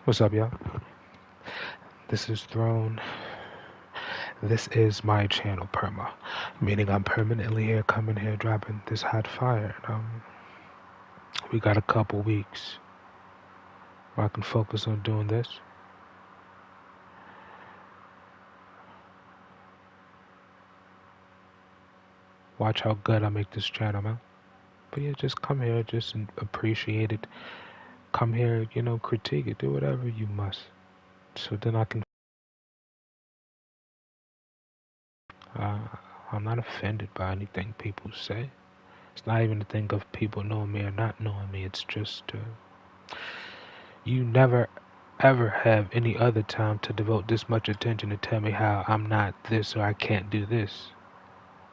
What's up, y'all? This is Throne. This is my channel, Perma, meaning I'm permanently here, coming here, dropping this hot fire. We got a couple weeks where I can focus on doing this. Watch how good I make this channel, man. But yeah, just come here, just appreciate it. Come here, critique it, do whatever you must. So then I can. Uh, I'm not offended by anything people say. It's not even a thing of people knowing me or not knowing me. It's just you never ever have any other time to devote this much attention to tell me how I'm not this or I can't do this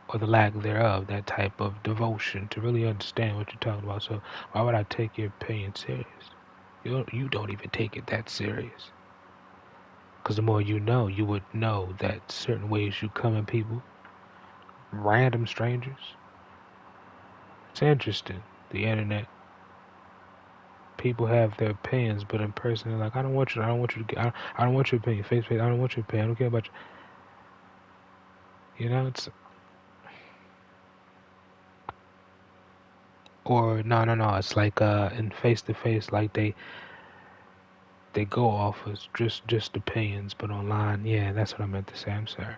or the lack thereof, that type of devotion to really understand what you're talking about. So why would I take your opinion serious? You don't even take it that serious. Because the more you would know that certain ways you come at people, random strangers. It's interesting. The internet, people have their opinions, but in person they're like, I don't want you to get, I don't want your opinion, face to face, I don't want your opinion, I don't care about you. It's or no, it's like in face to face, like they go off as just opinions, but online, yeah, that's what I meant to say. I'm sorry,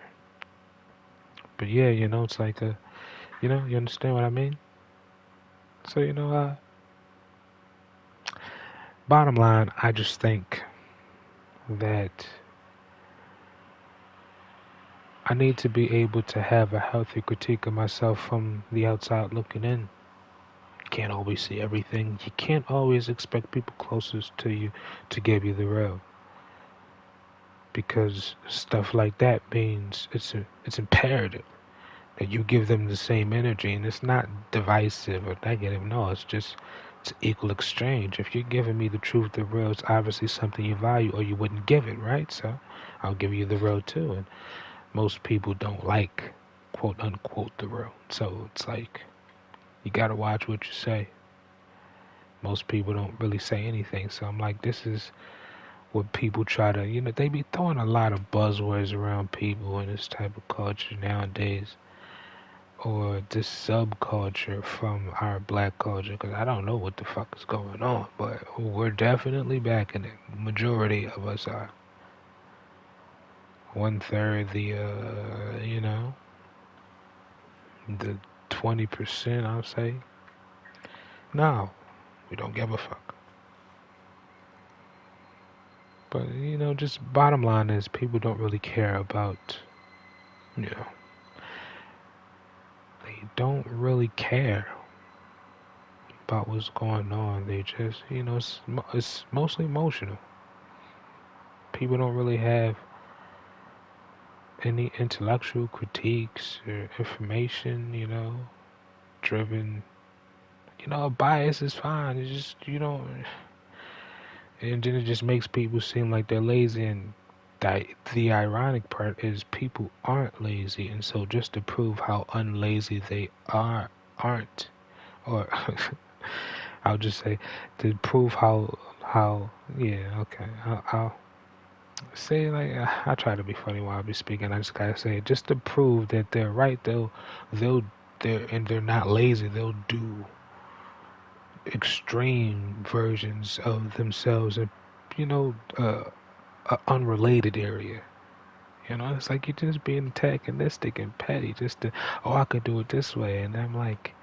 but yeah, it's like you understand what I mean. So bottom line, I just think that I need to be able to have a healthy critique of myself from the outside looking in. You can't always see everything. You can't always expect people closest to you to give you the real, because stuff like that means it's imperative that you give them the same energy, and it's not divisive or negative. No, it's equal exchange. If you're giving me the truth, the real, it's obviously something you value, or you wouldn't give it, right? So I'll give you the real too. And most people don't like quote unquote the real, so it's like you gotta watch what you say. Most people don't really say anything, so I'm like, this is what people try to, they be throwing a lot of buzzwords around people in this type of culture nowadays, or this subculture from our black culture, because I don't know what the fuck is going on, but we're definitely back in it. Majority of us are. One third, the 20%, I'll say. No, we don't give a fuck. But, just bottom line is people don't really care about, you know, they don't really care about what's going on. They just, it's mostly emotional. People don't really have any intellectual critiques or information, driven. A bias is fine. It's just, and then it just makes people seem like they're lazy. And the ironic part is people aren't lazy. And so just to prove how unlazy they aren't, or I'll just say to prove yeah, okay, I'll say, like, I try to be funny while I be speaking. I just gotta say it just to prove that they're right. They'll they're not lazy. They'll do extreme versions of themselves in a unrelated area. It's like you're just being antagonistic and petty. Just to, oh, I could do it this way, and I'm like,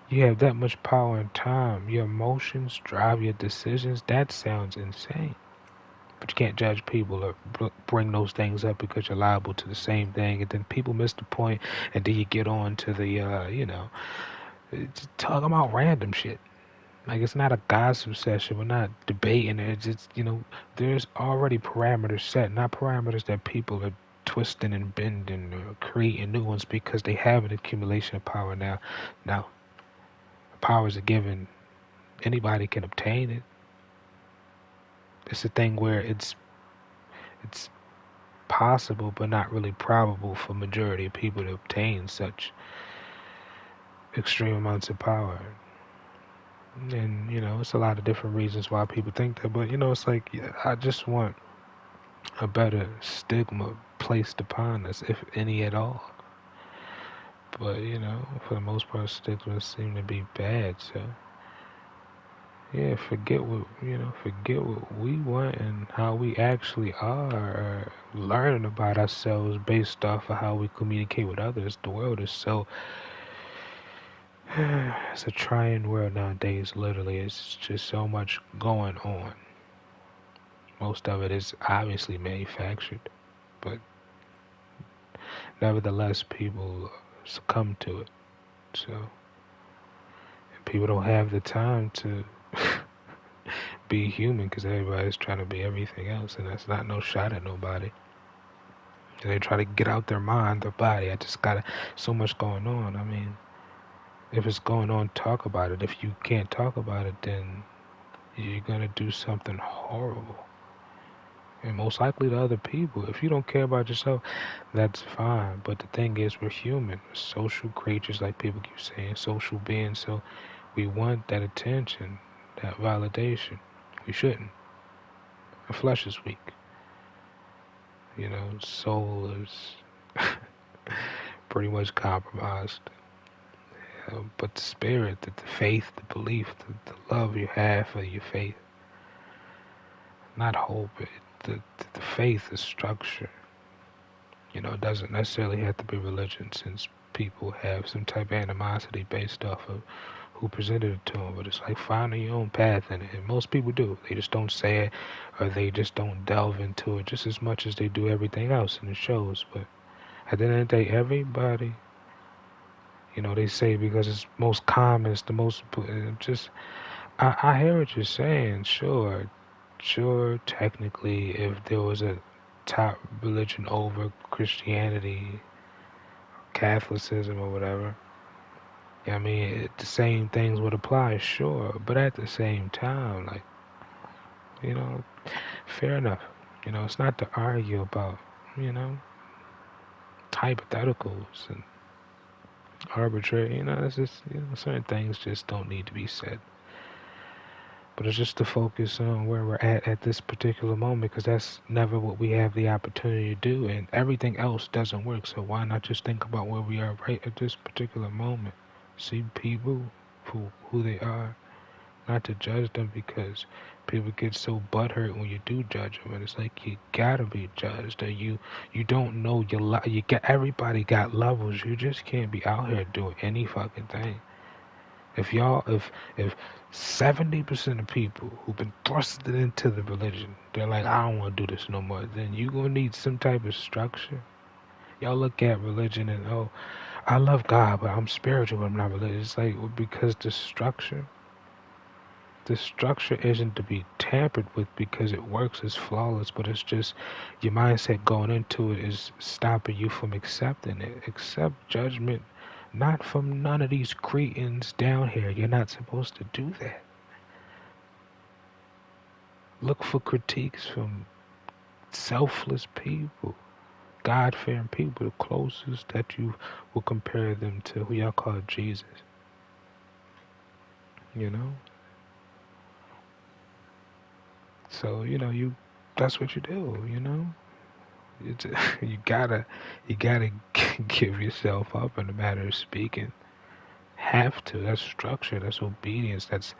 you have that much power and time. Your emotions drive your decisions. That sounds insane. But you can't judge people or bring those things up because you're liable to the same thing. And then people miss the point, and then you get on to the, talking about random shit. Like, it's not a gossip session. We're not debating it. It's just, there's already parameters set, not parameters that people are twisting and bending or creating new ones because they have an accumulation of power now. Now, powers are given. Anybody can obtain it. It's a thing where it's possible but not really probable for majority of people to obtain such extreme amounts of power. And, it's a lot of different reasons why people think that. But, it's like, yeah, I just want a better stigma placed upon us, if any at all. But, for the most part, stigmas seem to be bad. So, yeah, forget what we want and how we actually are, or learning about ourselves based off of how we communicate with others. The world is so, it's a trying world nowadays, literally. It's just so much going on. Most of it is obviously manufactured, but nevertheless, people succumb to it. So, and people don't have the time to be human because everybody's trying to be everything else, and that's not no shot at nobody. They try to get out their mind, their body. I just got so much going on. I mean, if it's going on, talk about it. If you can't talk about it, then you're gonna do something horrible, and most likely to other people. If you don't care about yourself, that's fine. But the thing is, we're human, we're social creatures, like people keep saying, social beings. So we want that attention, that validation. We shouldn't. The flesh is weak. Soul is pretty much compromised. But the spirit, the faith, the belief, the love you have for your faith, not hope, the faith is structure. It doesn't necessarily have to be religion, since people have some type of animosity based off of who presented it to them. But it's like finding your own path in it. And most people do. They just don't say it, or they just don't delve into it just as much as they do everything else in the shows. But at the end of the day, everybody, they say because it's most common, it's the most, just, I hear what you're saying, sure. Sure, technically, if there was a top religion over Christianity, Catholicism, or whatever, I mean, the same things would apply, sure. But at the same time, like, you know, fair enough. It's not to argue about, you know, hypotheticals and arbitrary, it's just, certain things just don't need to be said. But it's just to focus on where we're at this particular moment, because that's never what we have the opportunity to do, and everything else doesn't work. So why not just think about where we are right at this particular moment? See people for who they are, not to judge them, because people get so butthurt when you do judge them, and it's like you gotta be judged, or you don't know you got everybody got levels. You just can't be out here doing any fucking thing. If 70% of people who've been thrusted into the religion, they're like, I don't want to do this no more, then you gonna need some type of structure. Y'all look at religion and, oh, I love God, but I'm spiritual, but I'm not religious. It's like, well, because the structure isn't to be tampered with, because it works, it's flawless, but it's just your mindset going into it is stopping you from accepting it. Accept judgment, not from none of these cretins down here. You're not supposed to do that. Look for critiques from selfless people, God-fearing people, the closest that you will compare them to, who y'all call Jesus. You know? So, that's what you do. It's, you gotta you gotta give yourself up, in a matter of speaking. Have to. That's structure. That's obedience. That's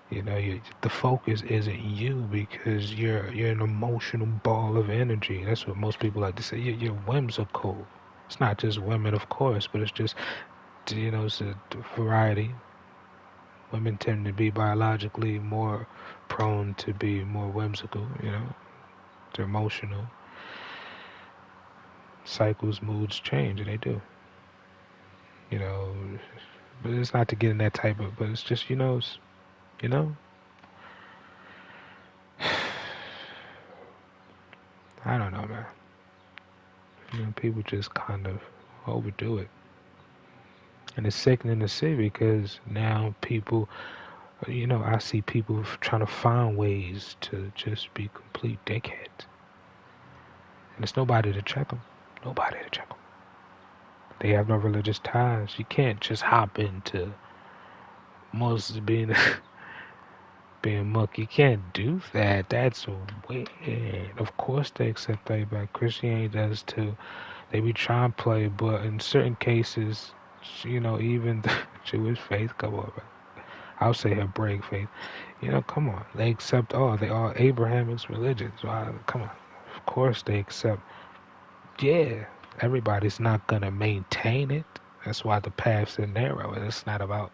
the focus isn't you, because you're an emotional ball of energy. That's what most people like to say. You're whimsical. It's not just women, of course, but it's just it's a variety. Women tend to be biologically more prone to be more whimsical. They're emotional. Cycles, moods change, and they do. You know, but it's not to get in that type of. But it's just you know. I don't know, man. People just kind of overdo it, and it's sickening to see, because now people, I see people trying to find ways to just be complete dickheads, and it's nobody to check them. Nobody to check them. They have no religious ties. You can't just hop into most being being muck. You can't do that. That's weird. Of course they accept everybody. Christianity does too. They be trying to play, but in certain cases, even the Jewish faith, come on, bro. I'll say Hebraic faith. Come on. They accept all. They all Abraham's religions. Come on. Of course they accept. Yeah, everybody's not gonna maintain it. That's why the paths are narrow. And it's not about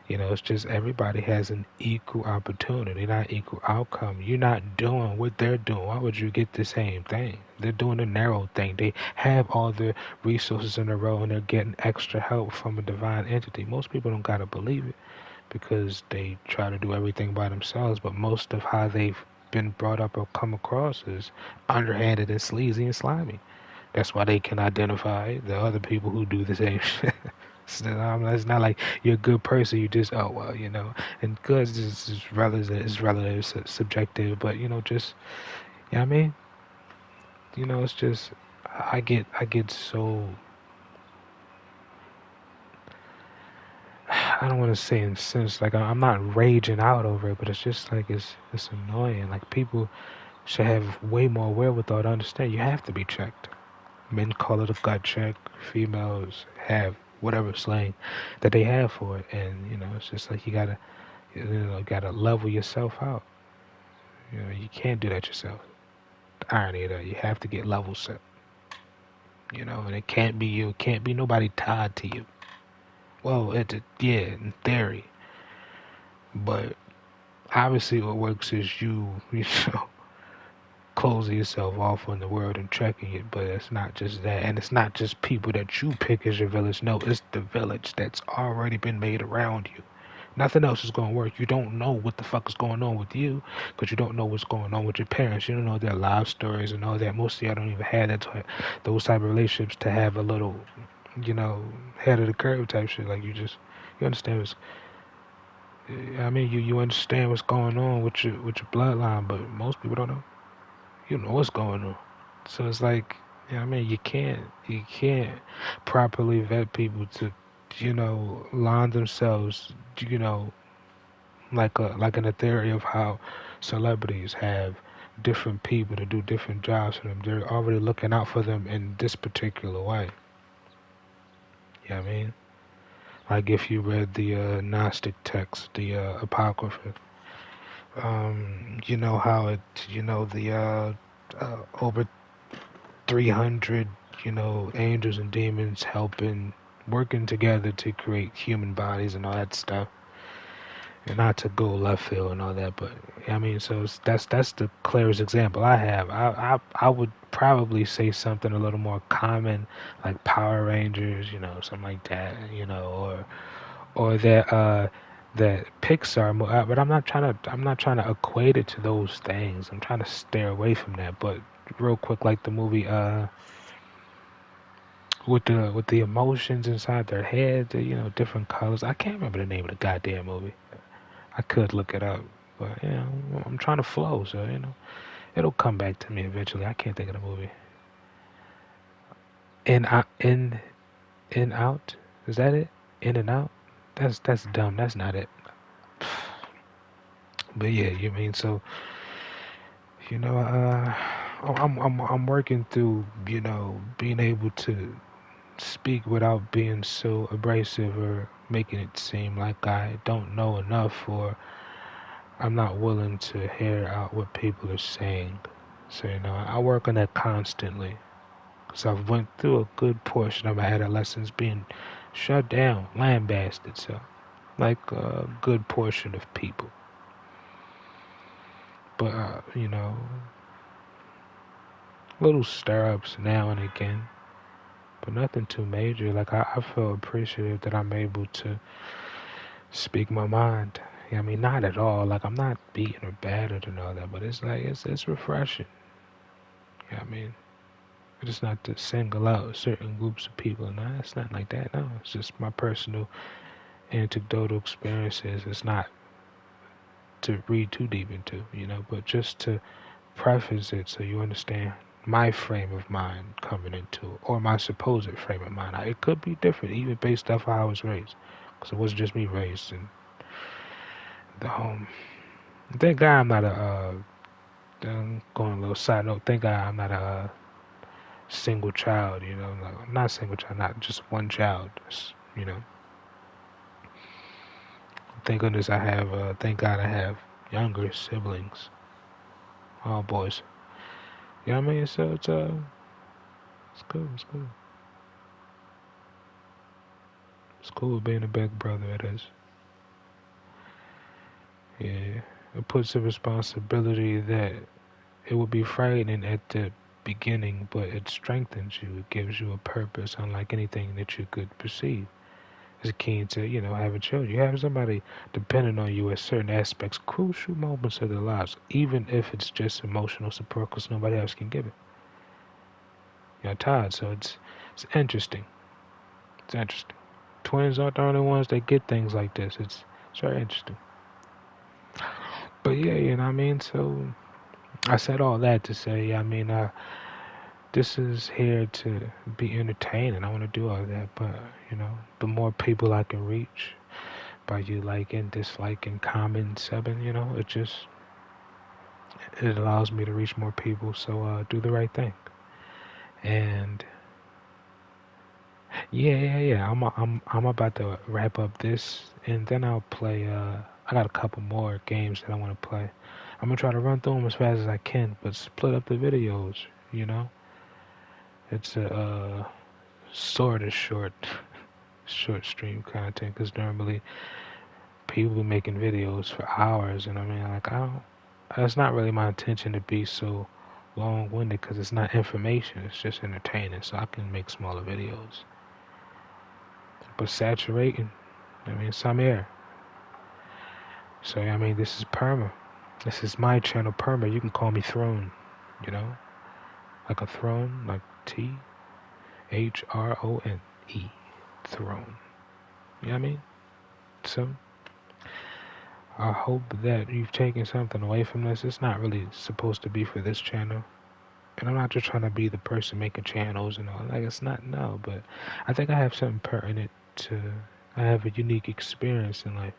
it's just everybody has an equal opportunity, not equal outcome. You're not doing what they're doing. Why would you get the same thing? They're doing the narrow thing. They have all the resources in a row and they're getting extra help from a divine entity. Most people don't gotta believe it because they try to do everything by themselves, but most of how they've been brought up or come across is underhanded and sleazy and slimy. That's why they can identify the other people who do the same shit. It's not like you're a good person. You just and good is relative, subjective. But just I mean, it's just I get so I don't want to say incensed. Like I'm not raging out over it, but it's just like it's annoying. Like people should have way more wherewithal to understand. You have to be checked. Men call it a gut check. Females have whatever slang that they have for it, and it's just like you gotta level yourself out. You can't do that yourself. The irony of that, you have to get level set. And it can't be you. It can't be nobody tied to you. Well, yeah, in theory, but obviously what works is you know, closing yourself off on the world and checking it, but it's not just that. And it's not just people that you pick as your village. No, it's the village that's already been made around you. Nothing else is going to work. You don't know what the fuck is going on with you because you don't know what's going on with your parents. You don't know their life stories and all that. Most of y'all don't even have those type of relationships to have a little, you know, head of the curve type shit. Like you understand you understand what's going on with your bloodline, but most people don't know. You know what's going on. So it's like, you can't properly vet people to, line themselves, like in the theory of how celebrities have different people to do different jobs for them. They're already looking out for them in this particular way. You know what I mean? Like if you read the Gnostic text, the Apocrypha, you know how the over 300, angels and demons helping, working together to create human bodies and all that stuff. And not to go left field and all that, but so that's the clearest example I have. I would probably say something a little more common, like Power Rangers, something like that, or that Pixar, but I'm not trying to equate it to those things. I'm trying to steer away from that. But real quick, like the movie, with the emotions inside their head, different colors. I can't remember the name of the goddamn movie. I could look it up, but I'm trying to flow, so it'll come back to me eventually. I can't think of the movie. In out, is that it? In and out. That's dumb. That's not it. But yeah, so I'm working through being able to speak without being so abrasive or making it seem like I don't know enough or I'm not willing to hear out what people are saying. So I work on that constantly because I've went through a good portion of my adolescence being shut down, lambasted. So like a good portion of people, but little stir-ups now and again, but nothing too major. Like I feel appreciative that I'm able to speak my mind. Not at all. Like I'm not beaten or battered and all that, but it's like it's refreshing. It's not to single out certain groups of people. No, it's not like that. No, it's just my personal anecdotal experiences. It's not to read too deep into, but just to preface it so you understand my frame of mind coming into it, or my supposed frame of mind. It could be different, even based off how I was raised, because it wasn't just me raised in Um, thank God I'm not a. Going a little side note. Thank God I'm not a single child. You know, like, not single child, not just one child. You know, thank goodness I have. Thank God I have younger siblings, all boys. You know what I mean? So it's cool. It's cool. It's cool being a big brother. It is. Yeah, it puts a responsibility that it would be frightening at the beginning, but it strengthens you. It gives you a purpose, unlike anything that you could perceive. It's keen to, having children. You have somebody depending on you at certain aspects, crucial moments of their lives, even if it's just emotional support because nobody else can give it. You're tired, so it's interesting. It's interesting. Twins aren't the only ones that get things like this. It's very interesting. But yeah, you know what I mean? So I said all that to say, I mean, this is here to be entertaining. I want to do all that, but the more people I can reach by you liking, disliking, comment, subbing, it allows me to reach more people. So do the right thing. And yeah. I'm about to wrap up this, and then I'll play. I got a couple more games that I want to play. I'm gonna try to run through them as fast as I can, but split up the videos. You know, it's a sort of short stream content because normally people be making videos for hours, and I mean, like, I don't. It's not really my intention to be so long-winded because it's not information; it's just entertaining. So I can make smaller videos, but saturating. I mean, some air. So I mean, this is Perma. This is my channel, Perma. You can call me Throne. You know, like a throne, like THRONE, Throne. You know what I mean? So I hope that you've taken something away from this. It's not really supposed to be for this channel. And I'm not just trying to be the person making channels and all. Like, it's not, no. But I think I have something pertinent to. I have a unique experience and, like,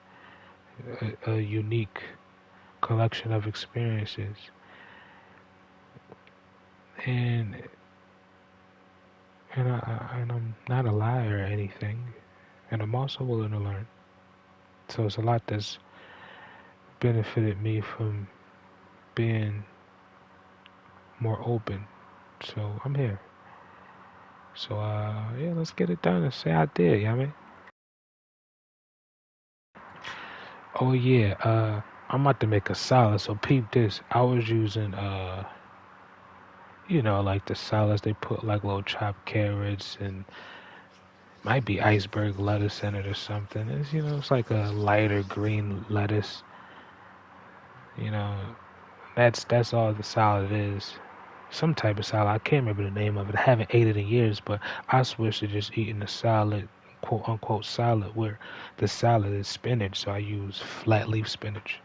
a unique collection of experiences. And I'm not a liar or anything. And I'm also willing to learn. So it's a lot that's benefited me from being more open. So I'm here. So yeah, let's get it done and say I did, you know what I mean? Oh yeah, I'm about to make a salad, so peep this. I was using like the salads they put like little chopped carrots and might be iceberg lettuce in it or something. It's like a lighter green lettuce. You know, that's all the salad is. Some type of salad. I can't remember the name of it. I haven't ate it in years, but I switched to just eating the salad, quote unquote salad, where the salad is spinach, so I use flat leaf spinach.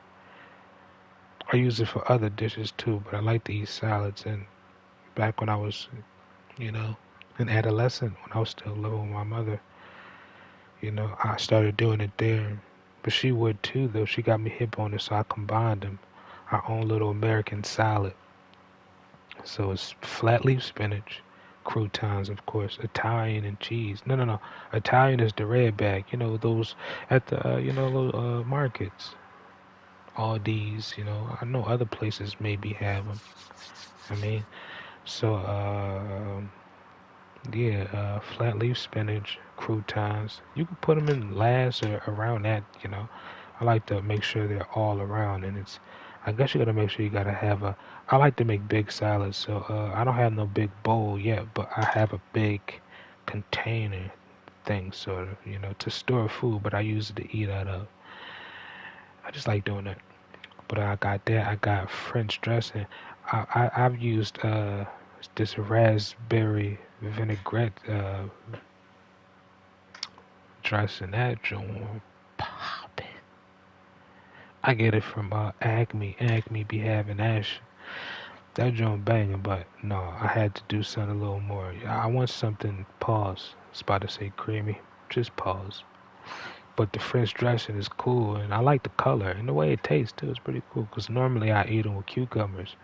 I use it for other dishes too, but I like to eat salads. And back when I was, you know, an adolescent, when I was still living with my mother, I started doing it there. But she would too, though. She got me hip on it, so I combined them. Our own little American salad. So it's flat leaf spinach, croutons, of course, Italian and cheese. No. Italian is the red bag. Those at the little markets. All these, I know other places maybe have them. I mean, so yeah, flat leaf spinach, croutons. You can put them in last or around that. I like to make sure they're all around, and it's. I guess you gotta make sure you gotta have a. I like to make big salads, so I don't have no big bowl yet, but I have a big container thing, sort of, to store food, but I use it to eat out of. I just like doing that. But I got that. I got French dressing. I've used this raspberry vinaigrette dressing. That joint popping. I get it from Acme. Acme be having Ash. That joint banging, but no, I had to do something a little more. I want something. Pause. I was about to say creamy. Just pause. But the French dressing is cool, and I like the color and the way it tastes too. It's pretty cool. Cause normally I eat them with cucumbers.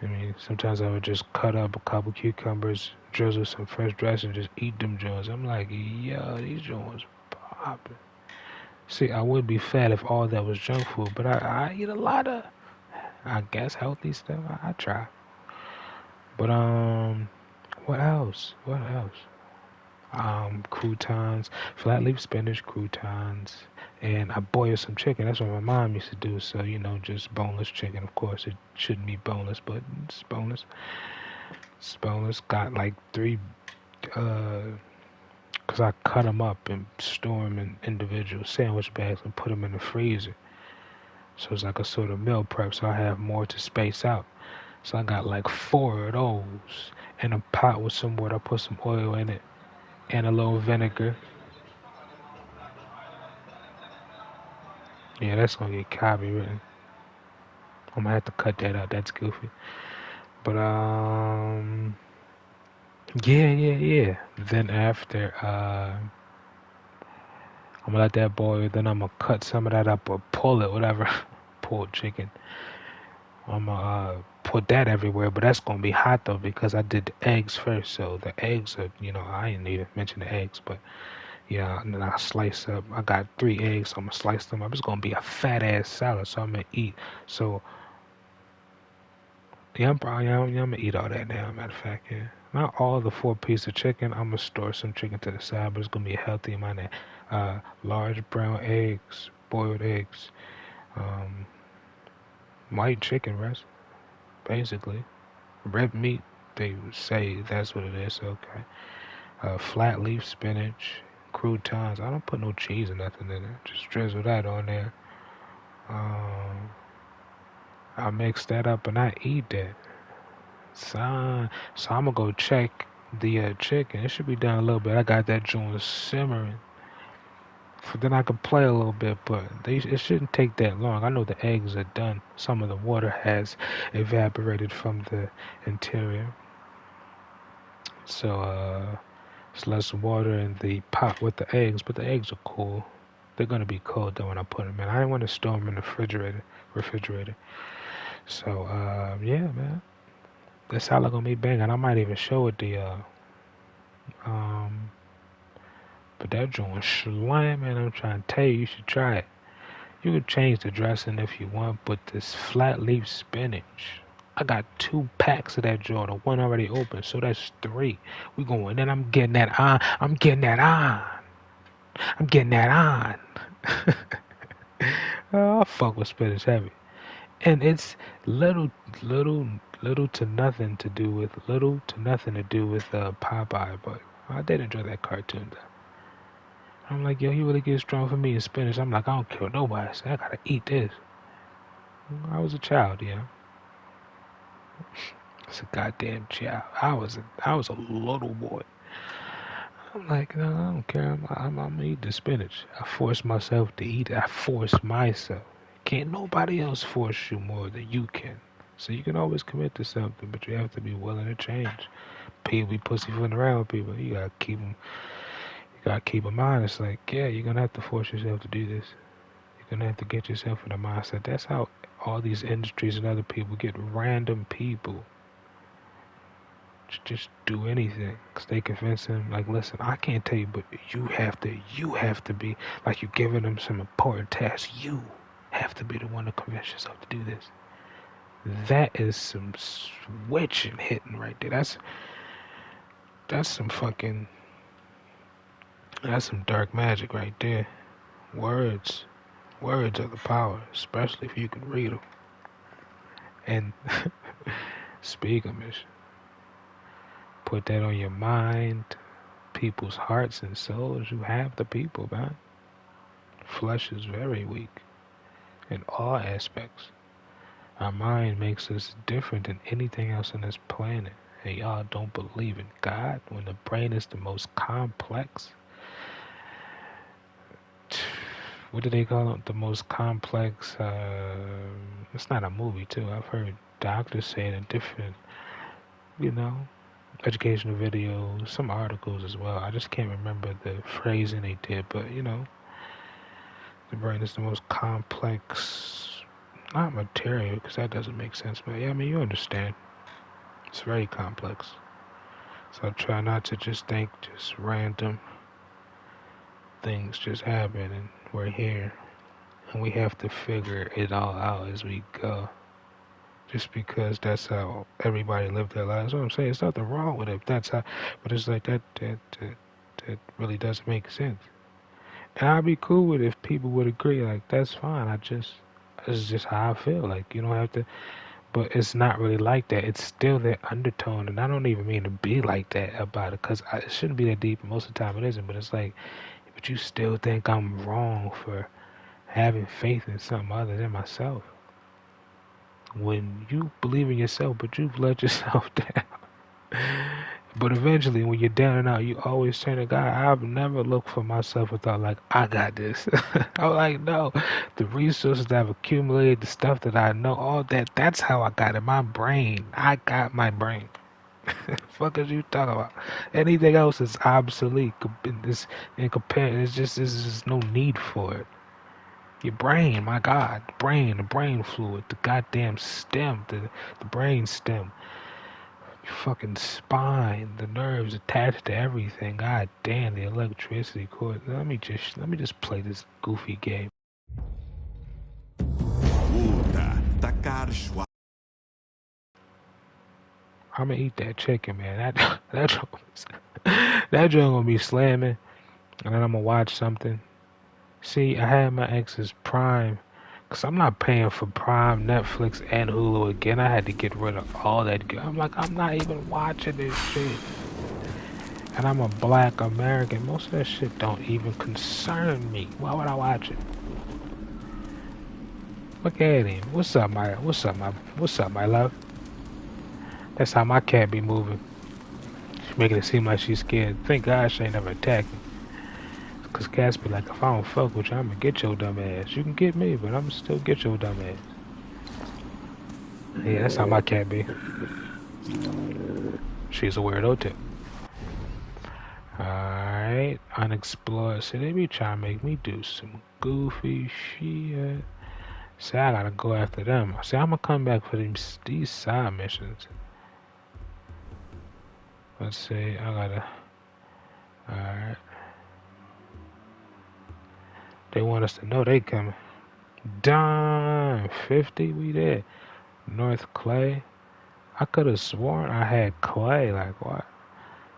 I mean, sometimes I would just cut up a couple cucumbers, drizzle some French dressing, just eat them joints. I'm like, yo, these joints popping. See, I would be fat if all that was junk food, but I eat a lot of, I guess, healthy stuff. I try. But what else? What else? Croutons, flat leaf spinach, croutons, and I boil some chicken. That's what my mom used to do. So just boneless chicken. Of course, it shouldn't be boneless, but it's boneless. It's boneless. Got like three, cause I cut them up and store them in individual sandwich bags and put them in the freezer. So it's like a sort of meal prep. So I have more to space out. So I got like four of those in a pot with some water. I put some oil in it and a little vinegar. Yeah, that's gonna get copywritten. I'm gonna have to cut that out. That's goofy. But yeah. Then after I'm gonna let that boil. Then I'm gonna cut some of that up or pull it, whatever. Pulled chicken. I'm gonna put that everywhere. But that's gonna be hot though because I did the eggs first. So the eggs are, I didn't even mention the eggs, but yeah. And then I slice up. I got 3 eggs. So I'm gonna slice them up. It's gonna be a fat ass salad. So I'm gonna eat. So yeah, I'm gonna eat all that now. Matter of fact, yeah. Not all the 4 pieces of chicken. I'm gonna store some chicken to the side, but it's gonna be a healthy amount of large brown eggs, boiled eggs, um, white chicken breast, basically. Red meat. They would say that's what it is. Okay. Flat leaf spinach, croutons. I don't put no cheese or nothing in it. Just drizzle that on there. Um, I mix that up and I eat that. Son. So I'm gonna go check the chicken. It should be done a little bit. I got that joint simmering. So then I can play a little bit, but it shouldn't take that long. I know the eggs are done. Some of the water has evaporated from the interior. So it's less water in the pot with the eggs, but the eggs are cool. They're gonna be cold though when I put them in. I didn't want to store them in the refrigerator. So yeah, man. The salad gonna be banging. I might even show it the um but that joint slamming. I'm trying to tell you, you should try it. You can change the dressing if you want, but this flat leaf spinach. I got 2 packs of that joint. The one already open, so that's 3. We going in. I'm getting that on. I'm getting that on. I'm getting that on. Oh, I fuck with spinach heavy, and it's little, little, little to nothing to do with Popeye, but I did enjoy that cartoon though. I'm like, yo, he really gets strong for me in spinach. I'm like, I don't care what nobody say. I gotta eat this. I was a child, yeah. I was a goddamn child. I was a little boy. I'm like, no, I don't care. I'm gonna eat the spinach. I force myself to eat it. I force myself. Can't nobody else force you more than you can. So you can always commit to something, but you have to be willing to change. People be pussyfooting around with people. You gotta keep them. You gotta keep in mind. It's like, yeah, you're gonna have to force yourself to do this. You're gonna have to get yourself in the mindset. That's how all these industries and other people get random people to just do anything. Cause they convince them, like, listen, I can't tell you, but you have to be, like you're giving them some important task. You have to be the one to convince yourself to do this. That is some switching hitting right there. That's some fucking, that's some dark magic right there. Words. Words are the power, especially if you can read them and speak them. Put that on your mind, people's hearts and souls. You have the people, man. Flesh is very weak in all aspects. Our mind makes us different than anything else on this planet. And y'all don't believe in God when the brain is the most complex. What do they call it? The most complex. It's not a movie, too. I've heard doctors say it in different, you know, educational videos, some articles as well. I just can't remember the phrasing they did, but The brain is the most complex, not material, because that doesn't make sense, but yeah, I mean, you understand. It's very complex. So try not to just think just random things just happen and we're here. And we have to figure it all out as we go. Just because that's how everybody lived their lives. That's what I'm saying. There's nothing wrong with it. That's how, but it's like that really doesn't make sense. And I'd be cool with it if people would agree. Like that's fine. It's just how I feel. Like you don't have to. But it's not really like that. It's still that undertone, and I don't even mean to be like that about it, because it shouldn't be that deep. Most of the time it isn't. But it's like, but you still think I'm wrong for having faith in something other than myself. When you believe in yourself, but you've let yourself down. But eventually, when you're down and out, you always turn to God. I've never looked for myself and thought like, I got this. I'm like, no, the resources that I've accumulated, the stuff that I know, all that's how I got it. My brain. I got my brain. Fuck is you talking about? Anything else is obsolete. In comparison, there's just no need for it. Your brain, my God, the brain fluid, the goddamn stem, the brain stem. Your fucking spine, the nerves attached to everything. God damn, the electricity cord. Let me just play this goofy game. I'm gonna eat that chicken, man. That joint gonna be slamming, and then I'm gonna watch something. See, I had my ex's Prime, cause I'm not paying for Prime, Netflix, and Hulu again. I had to get rid of all that. I'm like, I'm not even watching this shit. And I'm a black American. Most of that shit don't even concern me. Why would I watch it? Look at him. What's up, my love? That's how my cat be moving. She's making it seem like she's scared. Thank God she ain't never attacked me. Cause cats be like, if I don't fuck with you, I'ma get your dumb ass. You can get me, but I'ma still get your dumb ass. Yeah, that's how my cat be. She's a weirdo too. Alright, unexplored. See, they be trying to make me do some goofy shit. See, I gotta go after them. See, I'm gonna come back for these side missions. Let's see, I gotta. Alright. They want us to know they coming. Dime 50, we there. North Clay. I could have sworn I had Clay. Like, what?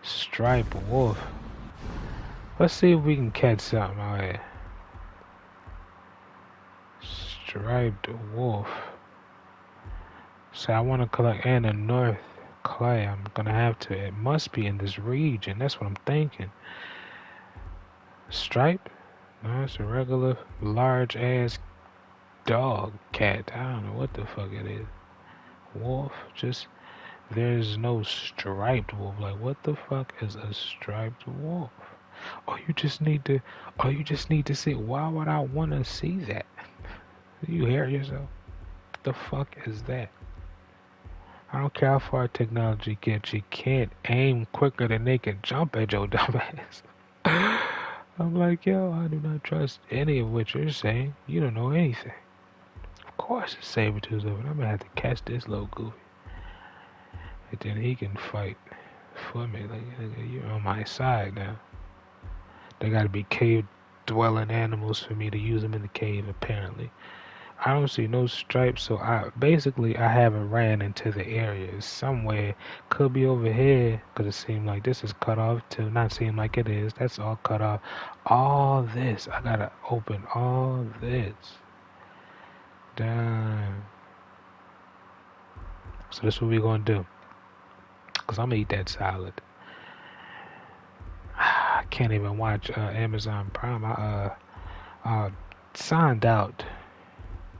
Stripe Wolf. Let's see if we can catch something out here. Striped Wolf. So I want to collect and a North Clay. I'm gonna have to. It must be in this region. That's what I'm thinking. Stripe? No, it's a regular large ass dog cat. I don't know what the fuck it is. Wolf? Just there's no striped wolf. Like what the fuck is a striped wolf? Oh, you just need to see. Why would I want to see that? You hear yourself? What the fuck is that? I don't care how far technology gets, you can't aim quicker than they can jump at your dumb ass. I'm like, yo, I do not trust any of what you're saying. You don't know anything. Of course it's Sabretooth's over. I'm gonna have to catch this little goofy. And then he can fight for me. Like, you're on my side now. They gotta be cave dwelling animals for me to use them in the cave, apparently. I don't see no stripes, so I haven't ran into the area. Somewhere could be over here, cause it seemed like this is cut off too. Not seem like it is. That's all cut off. All this, I gotta open all this. Damn. So this is what we gonna do. Cause I'm gonna eat that salad. I can't even watch Amazon Prime. I signed out.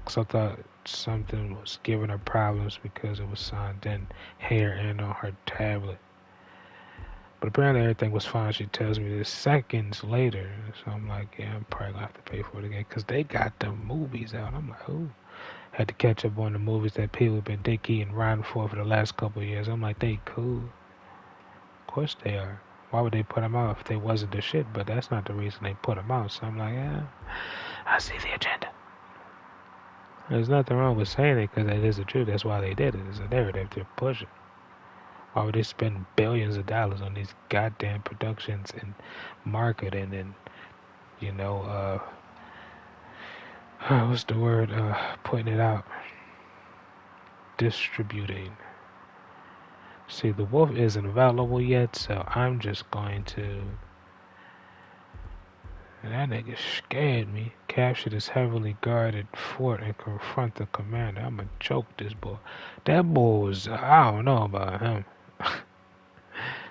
Cause I thought something was giving her problems because it was signed in here and on her tablet. But apparently everything was fine. She tells me this seconds later. So I'm like, yeah, I'm probably gonna have to pay for it again. Cause they got the movies out. I'm like, ooh. Had to catch up on the movies that people have been dicky and riding for the last couple of years. I'm like, they cool. Of course they are. Why would they put them out if they wasn't the shit? But that's not the reason they put them out. So I'm like, yeah, I see the agenda. There's nothing wrong with saying it because it is the truth. That's why they did it. It's a narrative they're pushing. Why would they spend billions of dollars on these goddamn productions and marketing and, you know, what's the word? Putting it out. Distributing. See, the wolf isn't available yet, so I'm just going to... That nigga scared me. Capture this heavily guarded fort and confront the commander. I'ma choke this boy. That boy was... I don't know about him.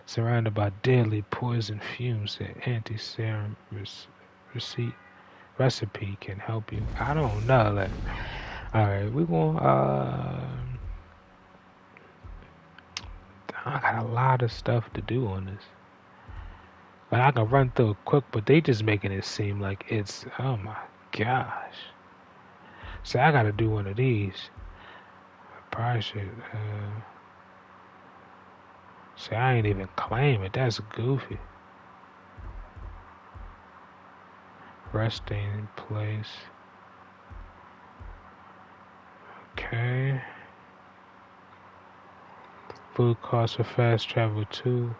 Surrounded by deadly poison fumes, the anti-serum recipe can help you. I don't know. Like, alright, we're gonna... I got a lot of stuff to do on this. But I can run through it quick, but they just making it seem like it's... Oh my gosh. See, I gotta do one of these. I probably should... see, I ain't even claim it. That's goofy. Resting in place. Okay. Food costs for fast travel too.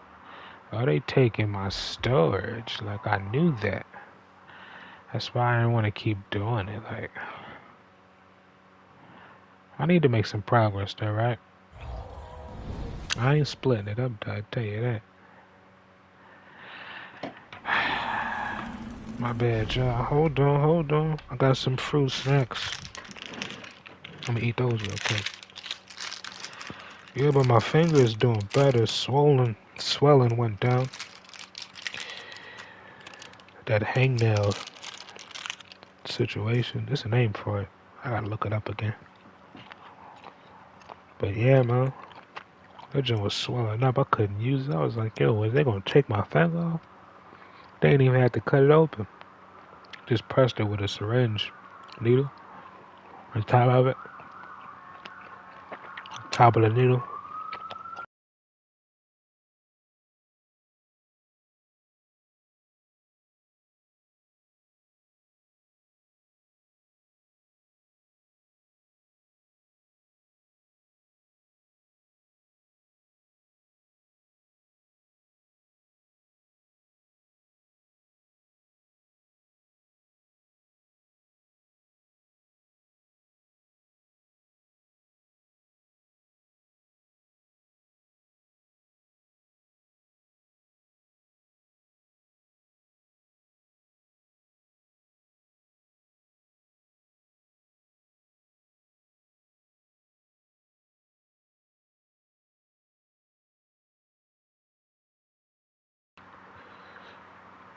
Oh, they taking my storage. Like, I knew that. That's why I didn't want to keep doing it. Like, I need to make some progress there, right? I ain't splitting it up, I tell you that. My bad, y'all. Hold on. I got some fruit snacks. I'm gonna eat those real quick. Yeah, but my finger is doing better. Swelling went down. That hangnail situation. There's a name for it. I gotta look it up again. But yeah, man. That joint was swelling up. I couldn't use it. I was like, yo, was they gonna take my finger off? They didn't even have to cut it open. Just pressed it with a syringe needle on top of it. Top of the needle.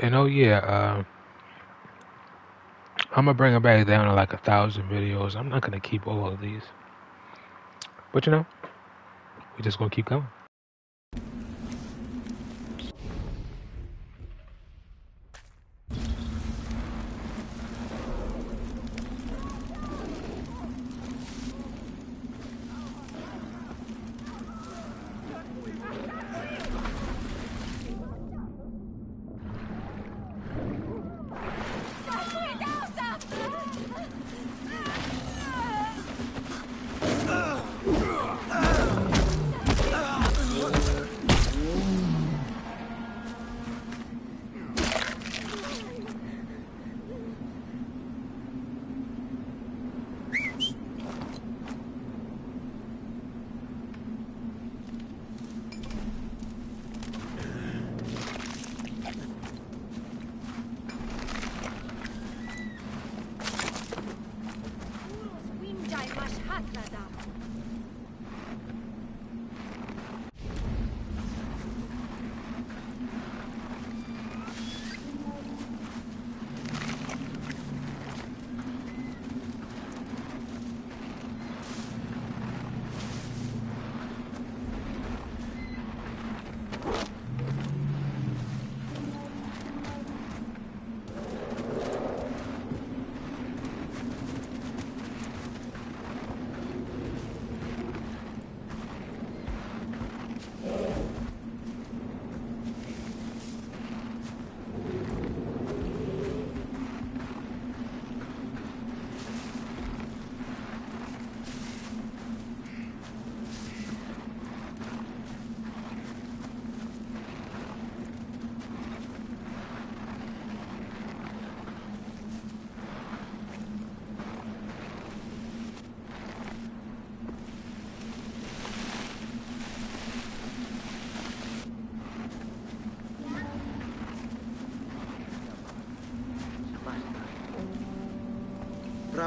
And oh yeah, I'm gonna bring it back down to like 1,000 videos. I'm not gonna keep all of these, but you know, we just gonna keep going.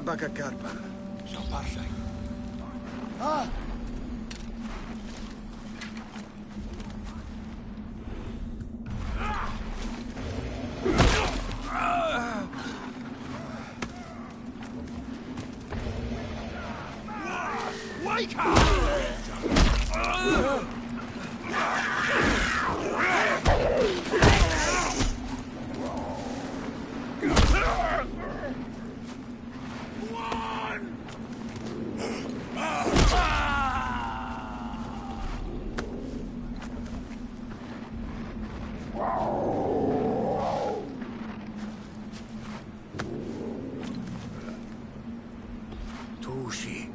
Abaka Karpa. Zaparzaj. Ah! Wake up! Tushi.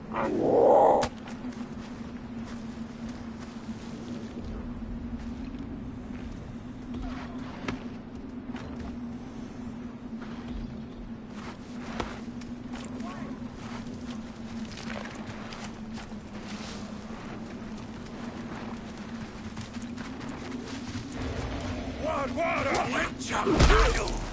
Water!